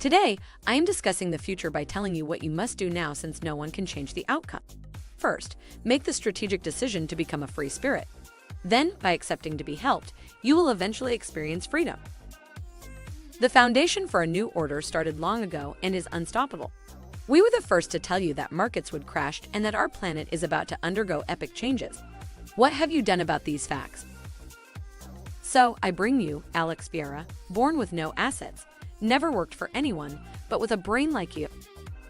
Today, I am discussing the future by telling you what you must do now since no one can change the outcome. First, make the strategic decision to become a free spirit. Then, by accepting to be helped, you will eventually experience freedom. The foundation for a new order started long ago and is unstoppable. We were the first to tell you that markets would crash and that our planet is about to undergo epic changes. What have you done about these facts? So, I bring you Alex Vieira, born with no assets, never worked for anyone, but with a brain like you.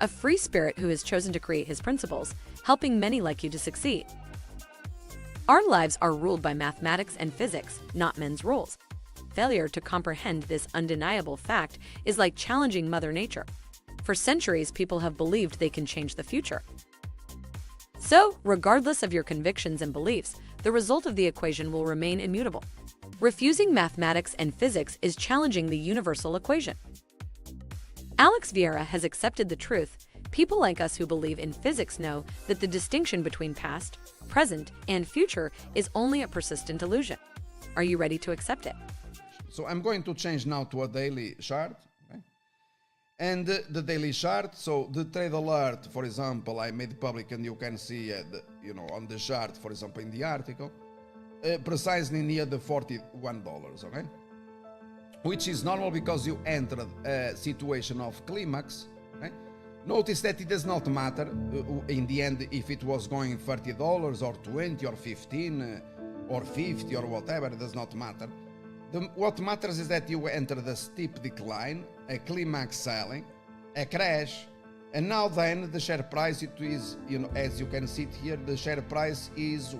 A free spirit who has chosen to create his principles, helping many like you to succeed. Our lives are ruled by mathematics and physics, not men's rules. Failure to comprehend this undeniable fact is like challenging Mother Nature. For centuries, people have believed they can change the future. So, regardless of your convictions and beliefs, the result of the equation will remain immutable. Refusing mathematics and physics is challenging the universal equation. Alex Vieira has accepted the truth. People like us who believe in physics know that the distinction between past, present, and future is only a persistent illusion. Are you ready to accept it? So I'm going to change now to a daily chart. Okay? And the daily chart, so the trade alert, for example, I made public and you can see, on the chart, for example, in the article, precisely near the $41, okay? Which is normal because you entered a situation of climax. Okay? Notice that it does not matter in the end if it was going $30 or 20 or 15 or 50 or whatever, it does not matter. What matters is that you entered a steep decline, a climax selling, a crash, and now then the share price, it is, as you can see it here, the share price is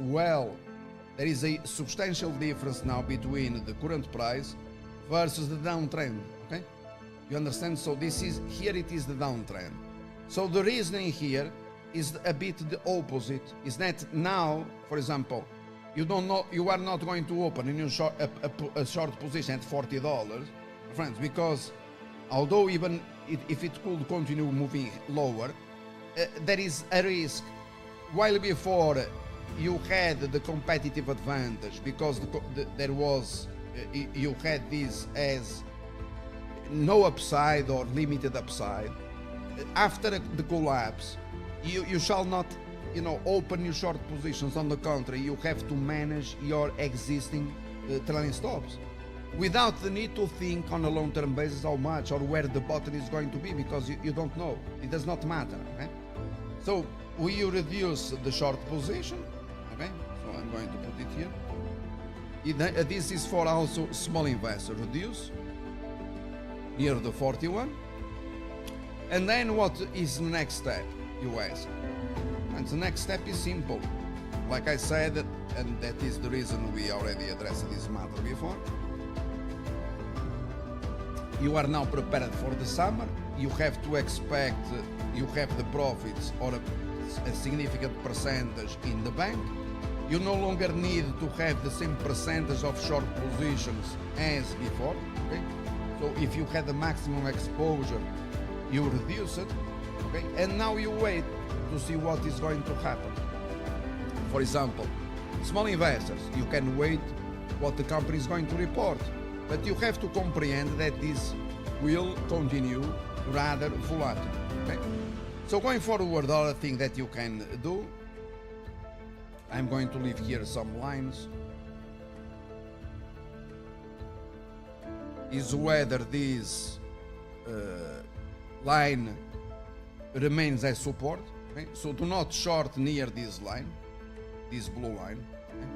there is a substantial difference now between the current price versus the downtrend, okay? You understand? So here it is the downtrend. So the reasoning here is a bit the opposite, is that now, for example, you are not going to open a short position at $40, friends, because although even if it could continue moving lower, there is a risk. While before you had the competitive advantage because you had this as no upside or limited upside. After the collapse, you shall not open your short positions. On the contrary, you have to manage your existing trailing stops without the need to think on a long-term basis how much or where the bottom is going to be, because you don't know. It does not matter. Okay? So we reduce the short position. Okay, so I'm going to put it here. This is for also small investors. Reduce near the 41. And then what is the next step, you ask? And the next step is simple. Like I said, and that is the reason we already addressed this matter before. You are now prepared for the summer. You have to expect you have the profits or a significant percentage in the bank. You no longer need to have the same percentage of short positions as before. Okay? So if you had the maximum exposure, you reduce it. Okay? And now you wait to see what is going to happen. For example, small investors, you can wait what the company is going to report, but you have to comprehend that this will continue rather volatile. Okay? So going forward, the other thing that you can do, I'm going to leave here some lines, is whether this line remains as support. Okay? So do not short near this line, this blue line. Okay?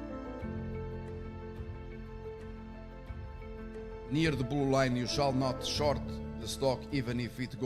Near the blue line you shall not short the stock even if it goes